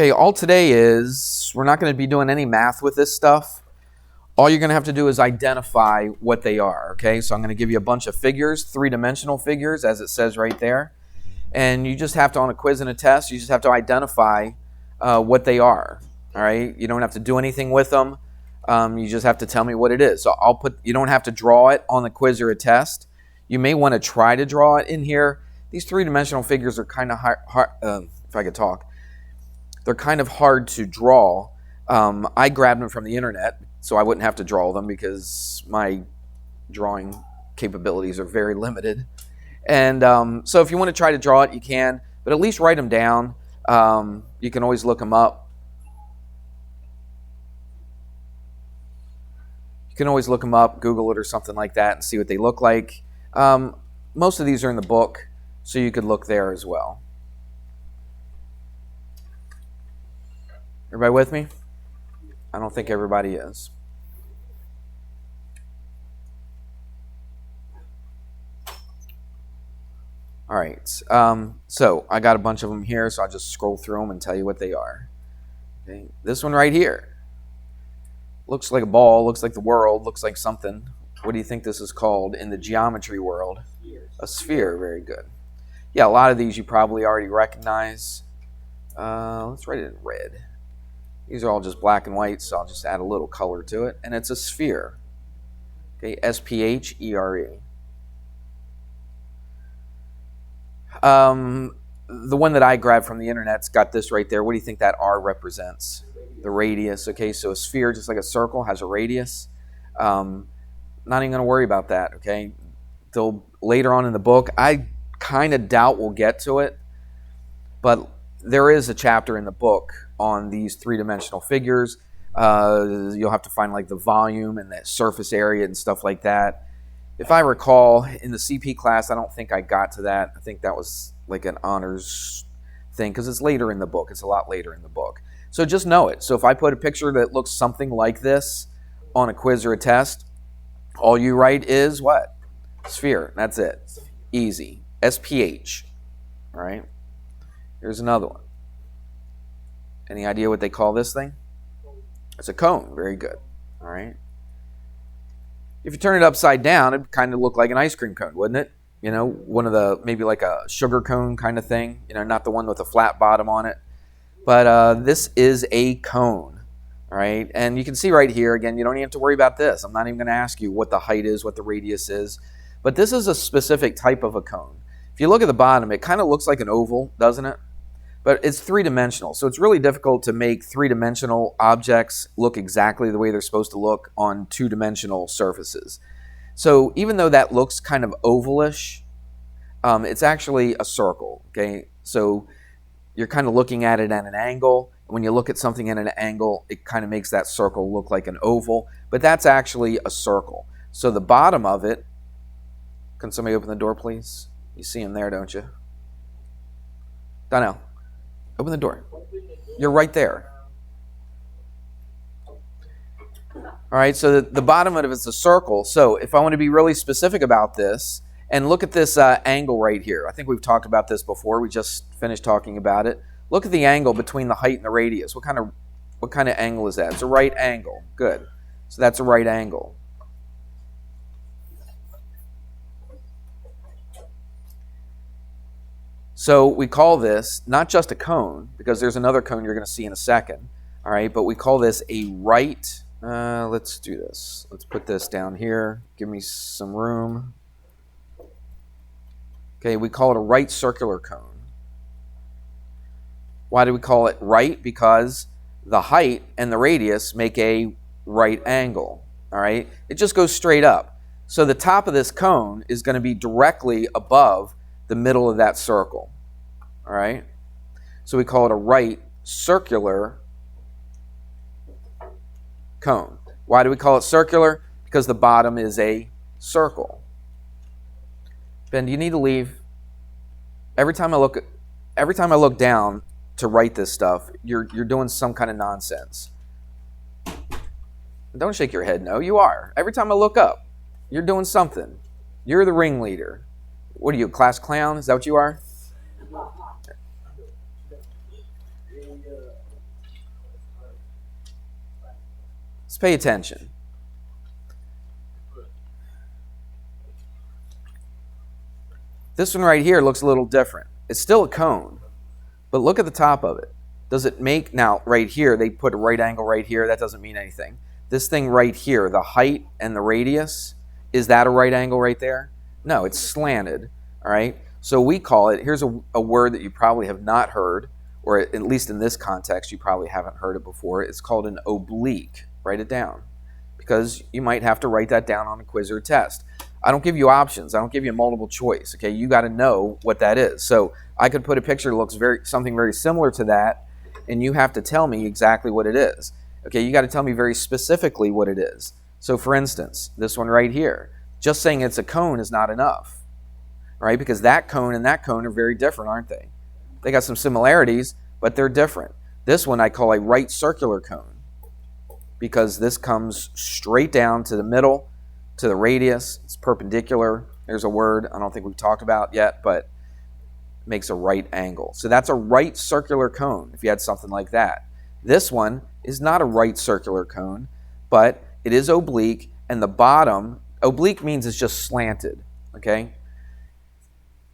Okay, all today is we're not going to be doing any math with this stuff. All you're going to have to do is identify what they are, okay? So I'm going to give you a bunch of figures, three-dimensional figures, as it says right there. And you just have to, on a quiz and a test, you just have to identify what they are, all right? You don't have to do anything with them. You just have to tell me what it is. So you don't have to draw it on the quiz or a test. You may want to try to draw it in here. These three-dimensional figures are kind of hard, if I could talk. They're kind of hard to draw. I grabbed them from the internet, so I wouldn't have to draw them because my drawing capabilities are very limited. And so if you want to try to draw it, you can, but at least write them down. You can always look them up. You can always look them up, Google it or something like that and see what they look like. Most of these are in the book, so you could look there as well. Everybody with me? I don't think everybody is. All right. So I got a bunch of them here, so I'll just scroll through them and tell you what they are. Okay. This one right here looks like a ball, looks like the world, looks like something. What do you think this is called in the geometry world? A sphere. Very good. Yeah, a lot of these you probably already recognize. Let's write it in red. These are all just black and white, so I'll just add a little color to it. And it's a sphere. Okay, S-P-H-E-R-E. The one that I grabbed from the internet's got this right there. What do you think that R represents? The radius. Okay, so a sphere, just like a circle, has a radius. Not even going to worry about that, okay? Till later on in the book, I kind of doubt we'll get to it, but there is a chapter in the book on these three-dimensional figures. You'll have to find like the volume and the surface area and stuff like that. If I recall, in the CP class, I don't think I got to that. I think that was like an honors thing because it's later in the book. It's a lot later in the book. So just know it. So if I put a picture that looks something like this on a quiz or a test, all you write is what? Sphere. That's it. Easy. S-P-H. All right. Here's another one. Any idea what they call this thing? It's a cone. Very good. All right. If you turn it upside down, it'd kind of look like an ice cream cone, wouldn't it? You know, one of the, maybe like a sugar cone kind of thing. You know, not the one with a flat bottom on it. But this is a cone. All right. And you can see right here, again, you don't even have to worry about this. I'm not even going to ask you what the height is, what the radius is. But this is a specific type of a cone. If you look at the bottom, it kind of looks like an oval, doesn't it? But it's three-dimensional, so it's really difficult to make three-dimensional objects look exactly the way they're supposed to look on two-dimensional surfaces. So even though that looks kind of ovalish, it's actually a circle, okay? So you're kind of looking at it at an angle. When you look at something at an angle, it kind of makes that circle look like an oval, but that's actually a circle. So the bottom of it, can somebody open the door, please? You see him there, don't you? Donnell. Open the door. You're right there. All right, so the bottom of it is a circle. So if I want to be really specific about this, and look at this angle right here. I think we've talked about this before. We just finished talking about it. Look at the angle between the height and the radius. What kind of angle is that? It's a right angle. Good. So that's a right angle. So we call this not just a cone, because there's another cone you're going to see in a second, all right, but we call this a right, let's do this. Let's put this down here. Give me some room. Okay, we call it a right circular cone. Why do we call it right? Because the height and the radius make a right angle, all right? It just goes straight up. So the top of this cone is going to be directly above the middle of that circle, all right? So we call it a right circular cone. Why do we call it circular? Because the bottom is a circle. Ben, do you need to leave? Every time I look down to write this stuff, you're doing some kind of nonsense. Don't shake your head. No, you are. Every time I look up, you're doing something. You're the ringleader. What are you, a class clown? Is that what you are? Let's pay attention. This one right here looks a little different. It's still a cone, but look at the top of it. Does it make, now right here, they put a right angle right here. That doesn't mean anything. This thing right here, the height and the radius, is that a right angle right there? No, it's slanted, all right? So we call it, here's a word that you probably have not heard, or at least in this context, you probably haven't heard it before. It's called an oblique. Write it down, because you might have to write that down on a quiz or a test. I don't give you options. I don't give you multiple choice, okay? You got to know what that is. So I could put a picture that looks something very similar to that, and you have to tell me exactly what it is. Okay, you got to tell me very specifically what it is. So for instance, this one right here, just saying it's a cone is not enough, right? Because that cone and that cone are very different, aren't they? They got some similarities, but they're different. This one I call a right circular cone, because this comes straight down to the middle, to the radius. It's perpendicular. There's a word I don't think we've talked about yet, but makes a right angle. So that's a right circular cone if you had something like that. This one is not a right circular cone, but it is oblique, and the bottom, oblique means it's just slanted, okay?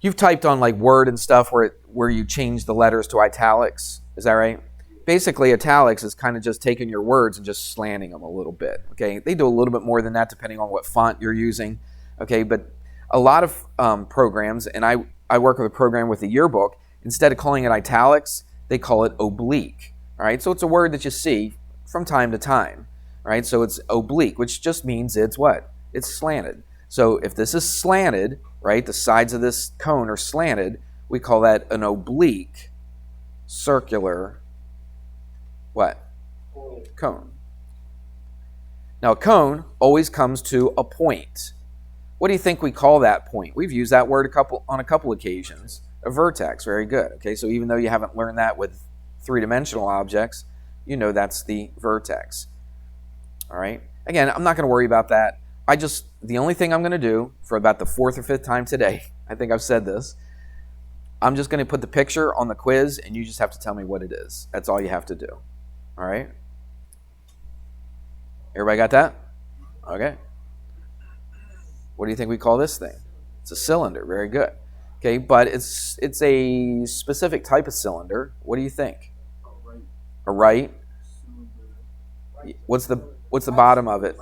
You've typed on like Word and stuff where you change the letters to italics, is that right? Basically, italics is kind of just taking your words and just slanting them a little bit, okay? They do a little bit more than that depending on what font you're using, okay? But a lot of programs, and I work with a program with a yearbook, instead of calling it italics, they call it oblique, all right? So it's a word that you see from time to time, right? So it's oblique, which just means it's what? It's slanted. So if this is slanted, right, the sides of this cone are slanted, we call that an oblique circular what? Cone. Now a cone always comes to a point. What do you think we call that point? We've used that word on a couple occasions. A vertex, very good. Okay, so even though you haven't learned that with three-dimensional objects, you know that's the vertex. All right. Again, I'm not going to worry about that. The only thing I'm going to do for about the fourth or fifth time today, I think I've said this, I'm just going to put the picture on the quiz and you just have to tell me what it is. That's all you have to do. All right. Everybody got that? Okay. What do you think we call this thing? It's a cylinder. Very good. Okay, but it's a specific type of cylinder. What do you think? A right? What's the bottom of it?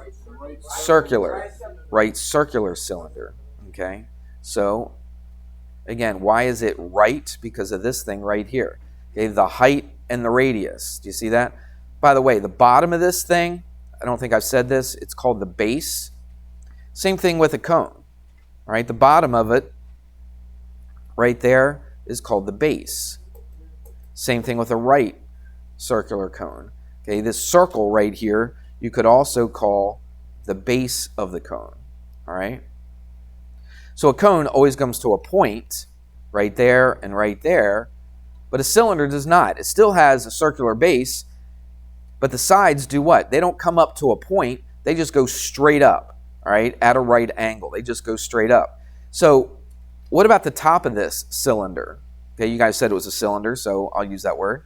Circular. Right circular cylinder. Okay. So again, why is it right? Because of this thing right here. Okay, the height and the radius. Do you see that? By the way, the bottom of this thing, I don't think I've said this, it's called the base. Same thing with a cone. All right, the bottom of it right there is called the base. Same thing with a right circular cone. Okay, this circle right here, you could also call the base of the cone. All right? So a cone always comes to a point right there and right there, but a cylinder does not. It still has a circular base, but the sides do what? They don't come up to a point, they just go straight up, all right, at a right angle. They just go straight up. So what about the top of this cylinder? Okay, you guys said it was a cylinder, so I'll use that word.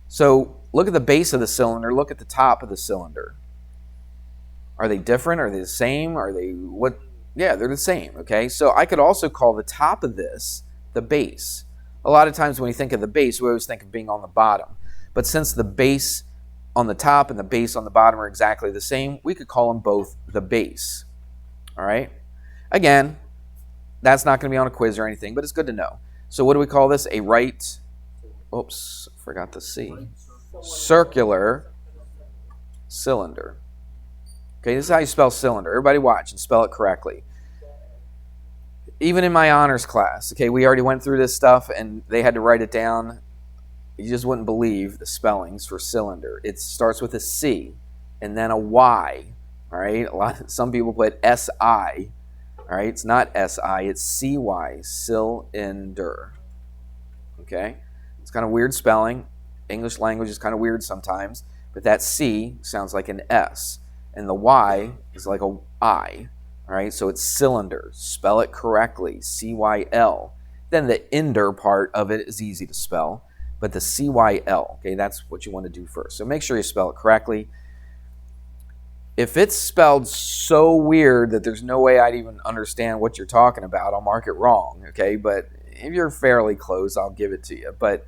So look at the base of the cylinder, look at the top of the cylinder. Are they different? Are they the same? Are they what? Yeah, they're the same, okay? So I could also call the top of this the base. A lot of times when we think of the base, we always think of being on the bottom. But since the base on the top and the base on the bottom are exactly the same, we could call them both the base. All right? Again, that's not going to be on a quiz or anything, but it's good to know. So what do we call this? A right, oops, forgot the C. Circular cylinder. Okay, this is how you spell cylinder. Everybody watch and spell it correctly. Even in my honors class, okay, we already went through this stuff and they had to write it down. You just wouldn't believe the spellings for cylinder. It starts with a C and then a Y. All right, some people put S-I. All right, it's not S-I, it's C-Y, cylinder. Okay, it's kind of weird spelling. English language is kind of weird sometimes, but that C sounds like an S, and the Y is like a I. All right, so it's cylinder. Spell it correctly, C-Y-L. Then the ender part of it is easy to spell, but the C-Y-L, okay, that's what you want to do first. So make sure you spell it correctly. If it's spelled so weird that there's no way I'd even understand what you're talking about, I'll mark it wrong, okay? But if you're fairly close, I'll give it to you. But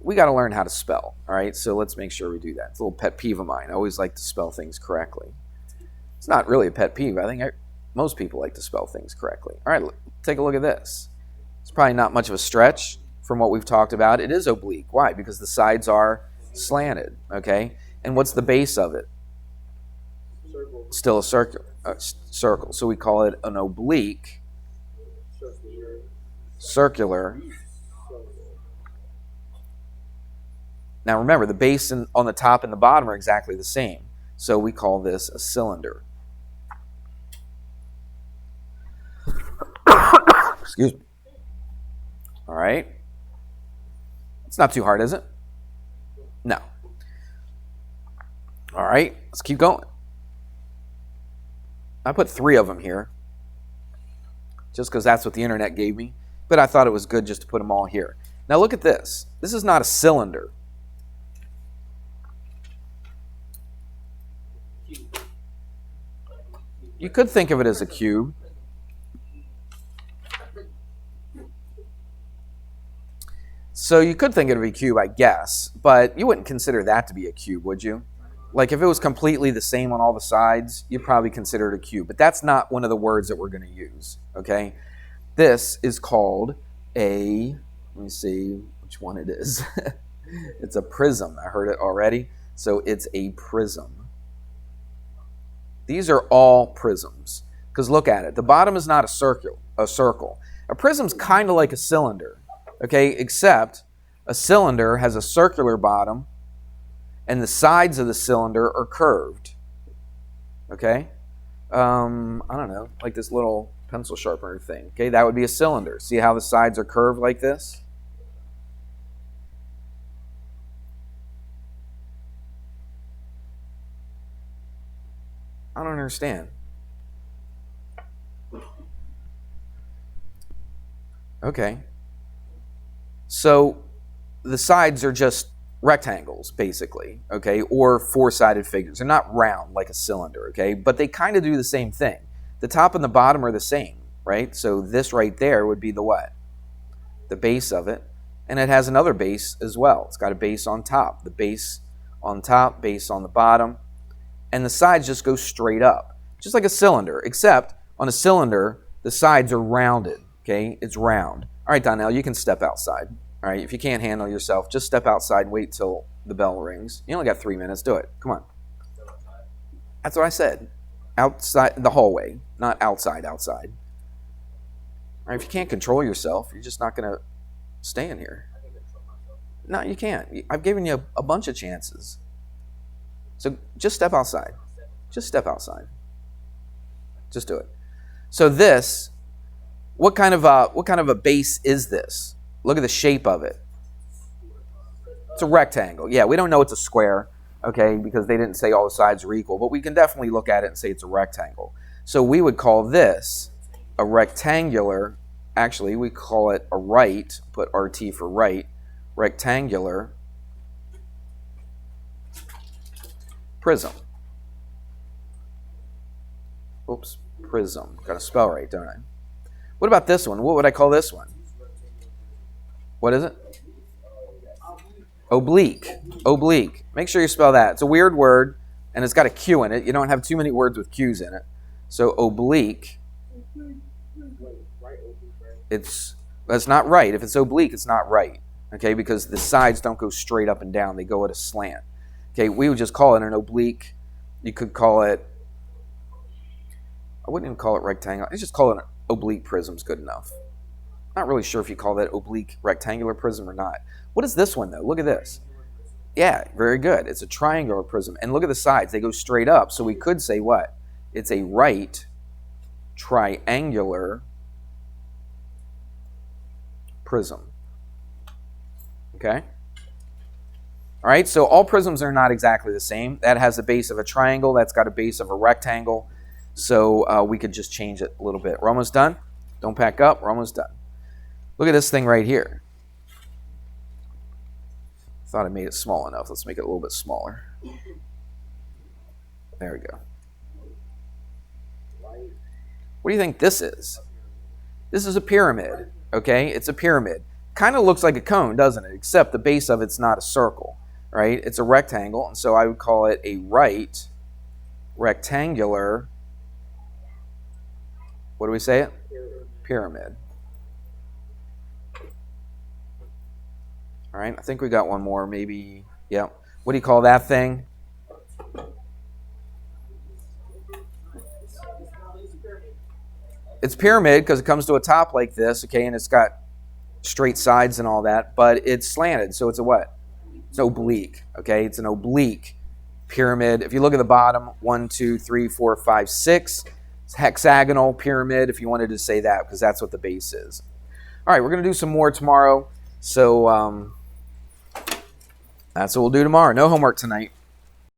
we got to learn how to spell, all right? So let's make sure we do that. It's a little pet peeve of mine. I always like to spell things correctly. It's not really a pet peeve. I think most people like to spell things correctly. All right, take a look at this. It's probably not much of a stretch from what we've talked about. It is oblique. Why? Because the sides are slanted, okay? And what's the base of it? Circle. Still a circle. So we call it an oblique circular. Now remember, the base on the top and the bottom are exactly the same. So we call this a cylinder. Excuse me. All right. It's not too hard, is it? No. All right, let's keep going. I put 3 of them here just because that's what the internet gave me, but I thought it was good just to put them all here. Now look at this. This is not a cylinder. You could think of it as a cube. So you could think it would be a cube, I guess, but you wouldn't consider that to be a cube, would you? Like if it was completely the same on all the sides, you'd probably consider it a cube, but that's not one of the words that we're going to use, okay? This is called a, let me see which one it is. It's a prism. I heard it already. So it's a prism. These are all prisms, because look at it. The bottom is not a circle. A prism's kind of like a cylinder, okay, except a cylinder has a circular bottom and the sides of the cylinder are curved, okay? I don't know, like this little pencil sharpener thing, okay? That would be a cylinder. See how the sides are curved like this? I don't understand. Okay. So the sides are just rectangles, basically, okay, or 4-sided figures. They're not round like a cylinder, okay, but they kind of do the same thing. The top and the bottom are the same, right? So this right there would be the what? The base of it, and it has another base as well. It's got a base on top, the base on top, base on the bottom, and the sides just go straight up, just like a cylinder, except on a cylinder, the sides are rounded, okay? It's round. All right, Donnell, you can step outside. All right, if you can't handle yourself, just step outside and wait till the bell rings. You only got 3 minutes. Do it. Come on. That's what I said. Outside the hallway, not outside. All right, if you can't control yourself, you're just not going to stay in here. No, you can't. I've given you a bunch of chances. So just step outside. Just step outside. Just do it. So this, what kind of a base is this? Look at the shape of it. It's a rectangle. Yeah, we don't know it's a square, okay, because they didn't say all the sides are equal, but we can definitely look at it and say it's a rectangle. So we would call this a rectangular, actually we call it a right, put RT for right, rectangular prism. Oops, prism. Got to spell right, don't I? What about this one? What would I call this one? What is it? Oblique. Oblique. Make sure you spell that. It's a weird word, and it's got a Q in it. You don't have too many words with Q's in it. So oblique. That's not right. If it's oblique, it's not right. Okay, because the sides don't go straight up and down. They go at a slant. Okay, we would just call it an oblique. You could call it, I wouldn't even call it rectangle. I just call it an oblique prism is good enough. Not really sure if you call that oblique rectangular prism or not. What is this one, though? Look at this. Yeah, very good. It's a triangular prism. And look at the sides. They go straight up. So we could say what? It's a right triangular prism. Okay? All right, so all prisms are not exactly the same. That has the base of a triangle. That's got a base of a rectangle. So we could just change it a little bit. We're almost done. Don't pack up. We're almost done. Look at this thing right here. Thought I made it small enough. Let's make it a little bit smaller. There we go. What do you think this is? This is a pyramid, okay? It's a pyramid. Kind of looks like a cone, doesn't it? Except the base of it's not a circle, right? It's a rectangle, and so I would call it a right rectangular, what do we say it? Pyramid. All right, I think we got one more, maybe, yeah. What do you call that thing? It's pyramid because it comes to a top like this, okay, and it's got straight sides and all that, but it's slanted, so it's a what? It's oblique, okay? It's an oblique pyramid. If you look at the bottom, 1, 2, 3, 4, 5, 6, it's hexagonal pyramid if you wanted to say that, because that's what the base is. All right, we're going to do some more tomorrow, so that's what we'll do tomorrow. No homework tonight.